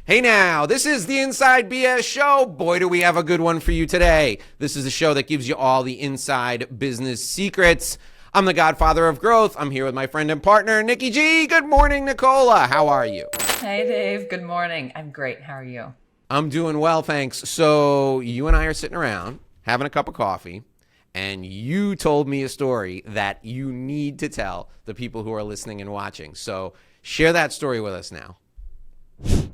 Hey now, this is the Inside BS Show. Boy, do we have a good one for you today. This is a show that gives you all the inside business secrets. I'm the godfather of growth. I'm here with my friend and partner, Nikki G. Good morning, Nicola. How are you? Hey, Dave. Good morning. I'm great. How are you? I'm doing well, thanks. So you and I are sitting around having a cup of coffee, and you told me a story that you need to tell the people who are listening and watching. So share that story with us now.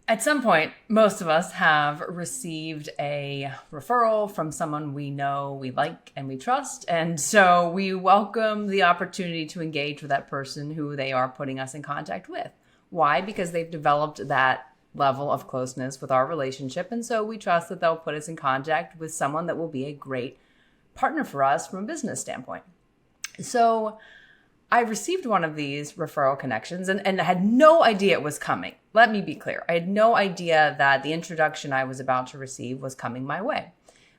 At some point, most of us have received a referral from someone we know, we like, and we trust. And so we welcome the opportunity to engage with that person who they are putting us in contact with. Why? Because they've developed that level of closeness with our relationship. And so we trust that they'll put us in contact with someone that will be a great partner for us from a business standpoint. So I received one of these referral connections and had no idea it was coming. Let me be clear. I had no idea that the introduction I was about to receive was coming my way,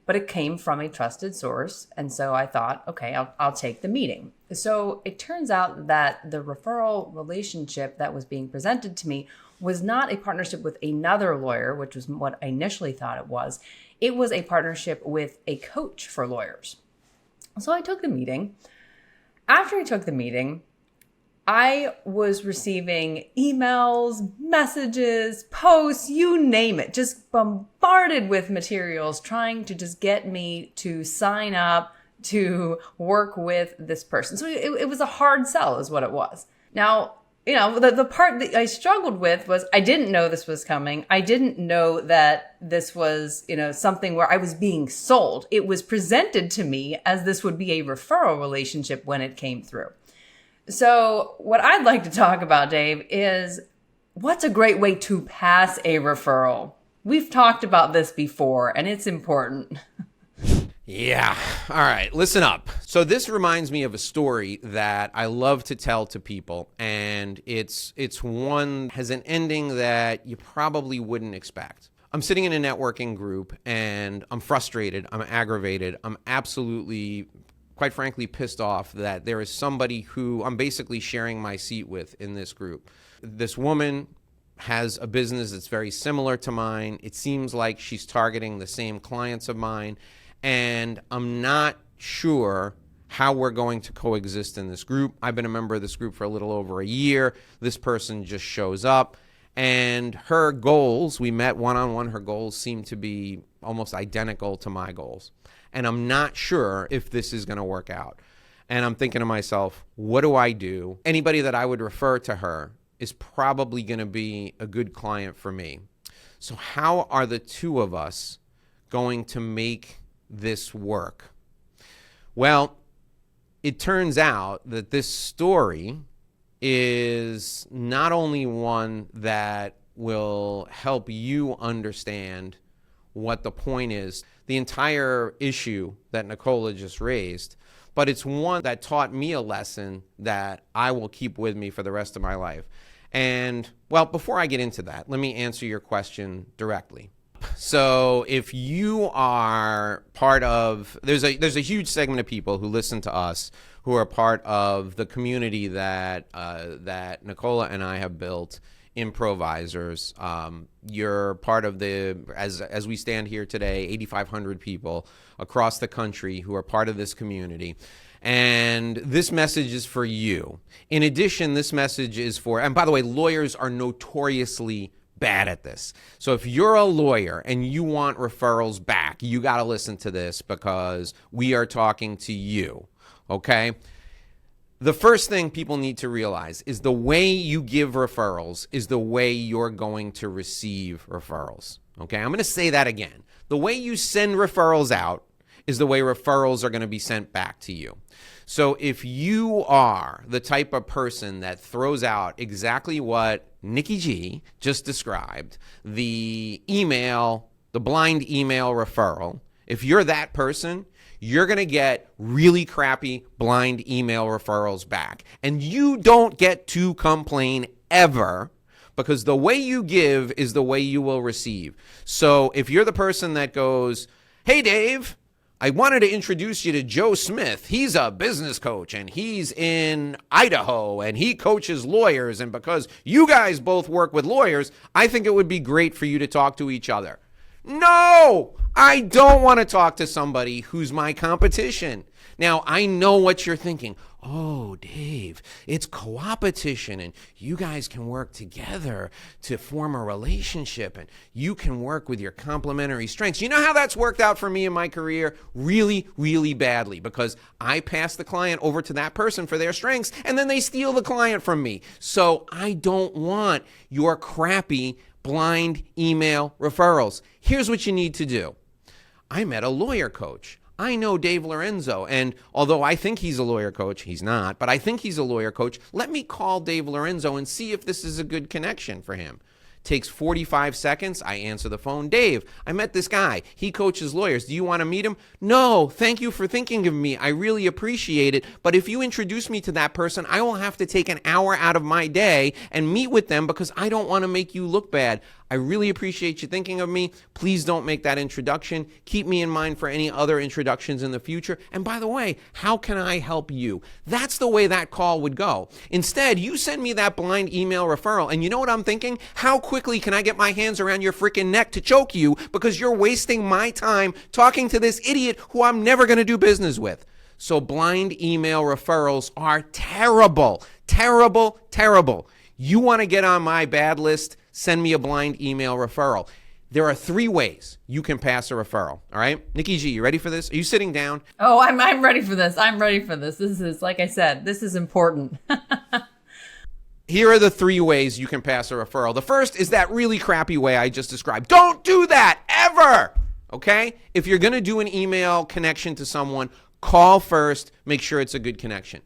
but it came from a trusted source. And so I thought, okay, I'll take the meeting. So it turns out that the referral relationship that was being presented to me was not a partnership with another lawyer, which was what I initially thought it was. It was a partnership with a coach for lawyers. So I took the meeting. After I took the meeting, I was receiving emails, messages, posts, you name it, just bombarded with materials trying to just get me to sign up to work with this person. So it was a hard sell is what it was. Now, the part that I struggled with was I didn't know this was coming. I didn't know that this was, something where I was being sold. It was presented to me as this would be a referral relationship when it came through. So what I'd like to talk about, Dave, is what's a great way to pass a referral? We've talked about this before, and it's important. Yeah. All right. Listen up. So this reminds me of a story that I love to tell to people, and it's one has an ending that you probably wouldn't expect. I'm sitting in a networking group, and I'm frustrated. I'm aggravated. I'm absolutely, quite frankly, pissed off that there is somebody who I'm basically sharing my seat with in this group. This woman has a business that's very similar to mine. It seems like she's targeting the same clients of mine. And I'm not sure how we're going to coexist in this group. I've been a member of this group for a little over a year. This person just shows up, and her goals, we met one-on-one, her goals seem to be almost identical to my goals. And I'm not sure if this is going to work out. And I'm thinking to myself, what do I do? Anybody that I would refer to her is probably going to be a good client for me. So how are the two of us going to make this work? Well, it turns out that this story is not only one that will help you understand what the point is, the entire issue that Nicola just raised, but it's one that taught me a lesson that I will keep with me for the rest of my life. And, well, before I get into that, let me answer your question directly. So if you are part of, there's a huge segment of people who listen to us who are part of the community that Nicola and I have built in ProVisors. You're part of the, as we stand here today, 8,500 people across the country who are part of this community. And this message is for you. In addition, this message is for, and by the way, lawyers are notoriously bad at this. So if you're a lawyer and you want referrals back, you got to listen to this because we are talking to you, okay? The first thing people need to realize is the way you give referrals is the way you're going to receive referrals, okay? I'm going to say that again. The way you send referrals out is the way referrals are going to be sent back to you. So if you are the type of person that throws out exactly what Nikki G just described, the blind email referral, if you're that person, you're going to get really crappy blind email referrals back. And you don't get to complain ever, because the way you give is the way you will receive. So if you're the person that goes, "Hey, Dave, I wanted to introduce you to Joe Smith. He's a business coach, and he's in Idaho, and he coaches lawyers. And because you guys both work with lawyers, I think it would be great for you to talk to each other. No, I don't want to talk to somebody who's my competition. Now, I know what you're thinking. Oh, Dave, it's co-opetition, and you guys can work together to form a relationship, and you can work with your complementary strengths. You know how that's worked out for me in my career? Really, really badly, because I pass the client over to that person for their strengths, and then they steal the client from me. So I don't want your crappy blind email referrals. Here's what you need to do. I met a lawyer coach. I know Dave Lorenzo, and although I think he's a lawyer coach, he's not, but I think he's a lawyer coach. Let me call Dave Lorenzo and see if this is a good connection for him. Takes 45 seconds. I answer the phone. Dave, I met this guy. He coaches lawyers. Do you want to meet him? No, thank you for thinking of me. I really appreciate it. But if you introduce me to that person, I will have to take an hour out of my day and meet with them because I don't want to make you look bad. I really appreciate you thinking of me. Please don't make that introduction. Keep me in mind for any other introductions in the future. And by the way, how can I help you? That's the way that call would go. Instead, you send me that blind email referral, and you know what I'm thinking? How quickly can I get my hands around your freaking neck to choke you because you're wasting my time talking to this idiot who I'm never going to do business with? So blind email referrals are terrible, terrible, terrible. You want to get on my bad list? Send me a blind email referral. There are 3 ways you can pass a referral. All right, Nikki G, you ready for this? Are you sitting down? Oh, I'm ready for this. I'm ready for this. This is, like I said, this is important. Here are the 3 ways you can pass a referral. The first is that really crappy way I just described. Don't do that ever. Okay? If you're going to do an email connection to someone, call first. Make sure it's a good connection.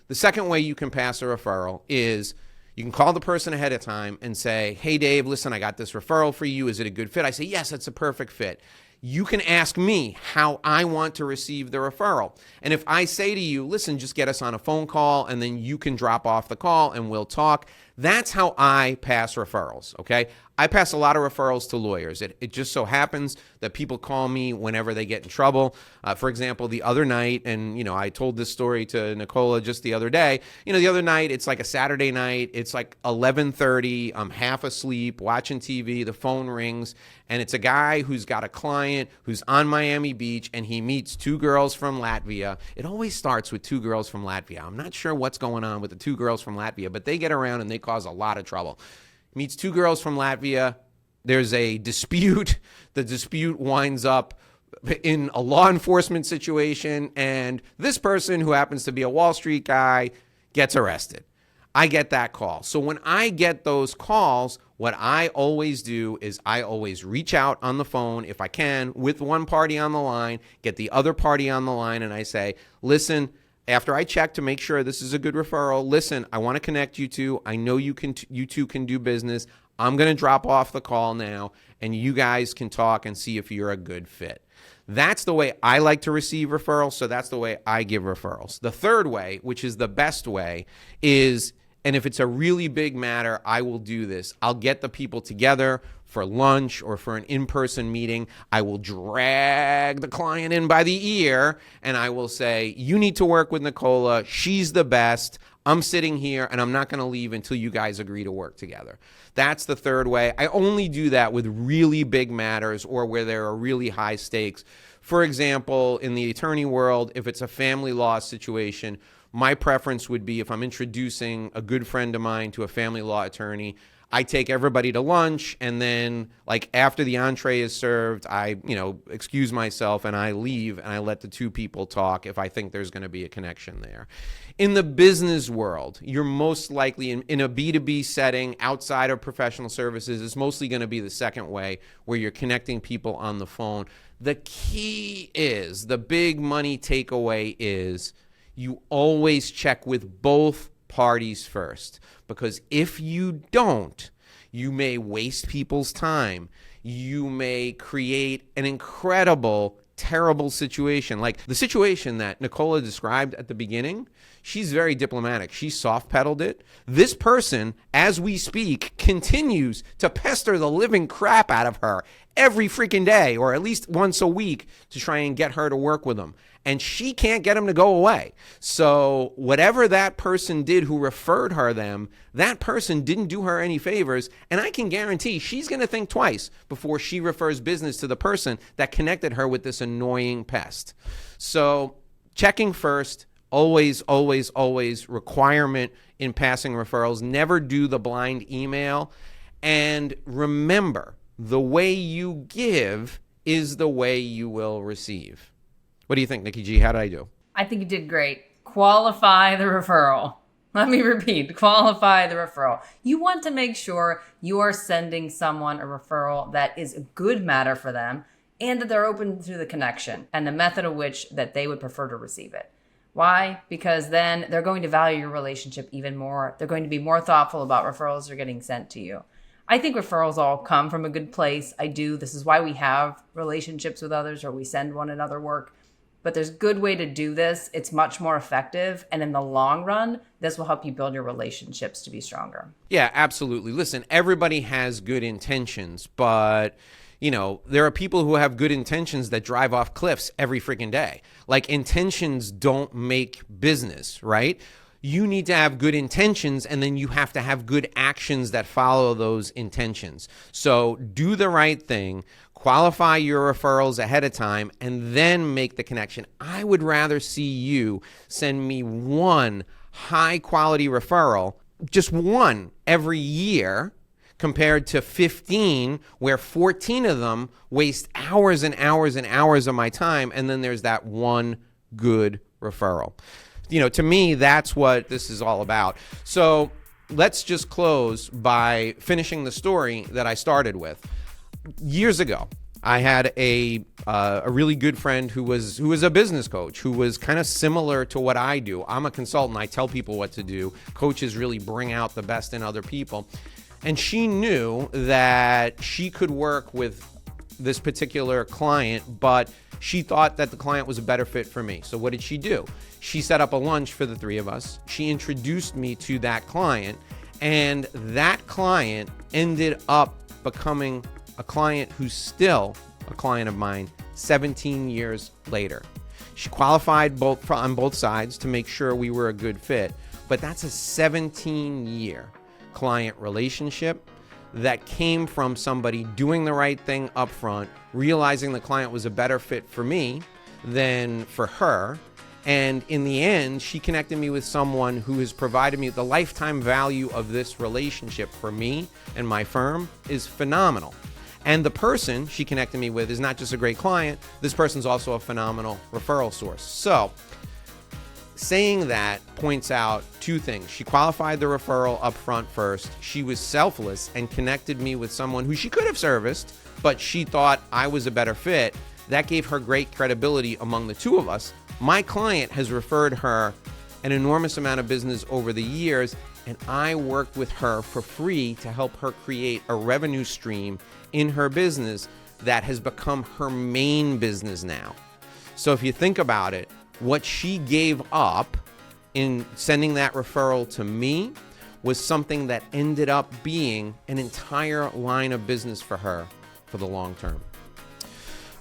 The second way you can pass a referral is you can call the person ahead of time and say, hey, Dave, listen, I got this referral for you. Is it a good fit? I say, yes, it's a perfect fit. You can ask me how I want to receive the referral. And if I say to you, listen, just get us on a phone call and then you can drop off the call and we'll talk. That's how I pass referrals, okay? I pass a lot of referrals to lawyers. It just so happens that people call me whenever they get in trouble. For example, the other night, and I told this story to Nicola just the other day. The other night, it's like a Saturday night. It's like 11:30. I'm half asleep, watching TV. The phone rings, and it's a guy who's got a client who's on Miami Beach, and he meets 2 girls from Latvia. It always starts with 2 girls from Latvia. I'm not sure what's going on with the 2 girls from Latvia, but they get around and they cause a lot of trouble. Meets 2 girls from Latvia. There's a dispute. The dispute winds up in a law enforcement situation, and this person, who happens to be a Wall Street guy, gets arrested. I get that call. So when I get those calls, what I always do is I always reach out on the phone, if I can, with one party on the line, get the other party on the line, and I say, listen, after I check to make sure this is a good referral, listen, I want to connect you two. I know you two can do business. I'm going to drop off the call now, and you guys can talk and see if you're a good fit. That's the way I like to receive referrals, so that's the way I give referrals. The third way, which is the best way, is, and if it's a really big matter, I will do this. I'll get the people together for lunch or for an in-person meeting. I will drag the client in by the ear and I will say, you need to work with Nicola. She's the best. I'm sitting here and I'm not going to leave until you guys agree to work together. That's the third way. I only do that with really big matters or where there are really high stakes. For example, in the attorney world, if it's a family law situation, my preference would be, if I'm introducing a good friend of mine to a family law attorney, I take everybody to lunch, and then, like, after the entree is served, I, excuse myself and I leave and I let the 2 people talk if I think there's going to be a connection there. In the business world, you're most likely in a B2B setting outside of professional services, it's mostly going to be the second way, where you're connecting people on the phone. The key is, the big money takeaway is, you always check with both parties first, because if you don't, you may waste people's time. You may create an incredible, terrible situation. Like the situation that Nicola described at the beginning, she's very diplomatic. She soft-pedaled it. This person, as we speak, continues to pester the living crap out of her every freaking day, or at least once a week, to try and get her to work with them. And she can't get them to go away. So whatever that person did who referred her them, that person didn't do her any favors. And I can guarantee she's going to think twice before she refers business to the person that connected her with this annoying pest. So checking first, always, always, always requirement in passing referrals. Never do the blind email. And remember, the way you give is the way you will receive. What do you think, Nikki G? How did I do? I think you did great. Qualify the referral. Let me repeat, qualify the referral. You want to make sure you are sending someone a referral that is a good matter for them and that they're open to the connection and the method of which that they would prefer to receive it. Why? Because then they're going to value your relationship even more. They're going to be more thoughtful about referrals they're getting sent to you. I think referrals all come from a good place. I do. This is why we have relationships with others, or we send one another work. But there's a good way to do this. It's much more effective. And in the long run, this will help you build your relationships to be stronger. Yeah, absolutely. Listen, everybody has good intentions, but there are people who have good intentions that drive off cliffs every freaking day. Like, intentions don't make business, right? You need to have good intentions, and then you have to have good actions that follow those intentions. So do the right thing, qualify your referrals ahead of time, and then make the connection. I would rather see you send me one high-quality referral, just one every year, compared to 15, where 14 of them waste hours and hours and hours of my time, and then there's that one good referral. To me, that's what this is all about. So let's just close by finishing the story that I started with. Years ago, I had a really good friend who was a business coach, who was kind of similar to what I do. I'm a consultant. I tell people what to do. Coaches really bring out the best in other people. And she knew that she could work with this particular client, but she thought that the client was a better fit for me. So what did she do? She set up a lunch for the three of us. She introduced me to that client, and that client ended up becoming a client who's still a client of mine 17 years later. She qualified on both sides to make sure we were a good fit, but that's a 17-year client relationship that came from somebody doing the right thing up front, realizing the client was a better fit for me than for her. And in the end, she connected me with someone who has provided me the lifetime value of this relationship for me and my firm is phenomenal. And the person she connected me with is not just a great client, this person's also a phenomenal referral source. So saying that points out two things. She qualified the referral up front first. She was selfless and connected me with someone who she could have serviced, but she thought I was a better fit. That gave her great credibility among the two of us. My client has referred her an enormous amount of business over the years, and I worked with her for free to help her create a revenue stream in her business that has become her main business now. So if you think about it, what she gave up in sending that referral to me was something that ended up being an entire line of business for her for the long term.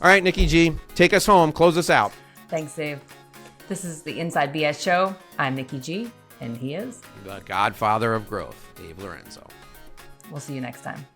All right, Nikki G, take us home. Close us out. Thanks, Dave. This is the Inside BS Show. I'm Nikki G, and he is the godfather of growth, Dave Lorenzo. We'll see you next time.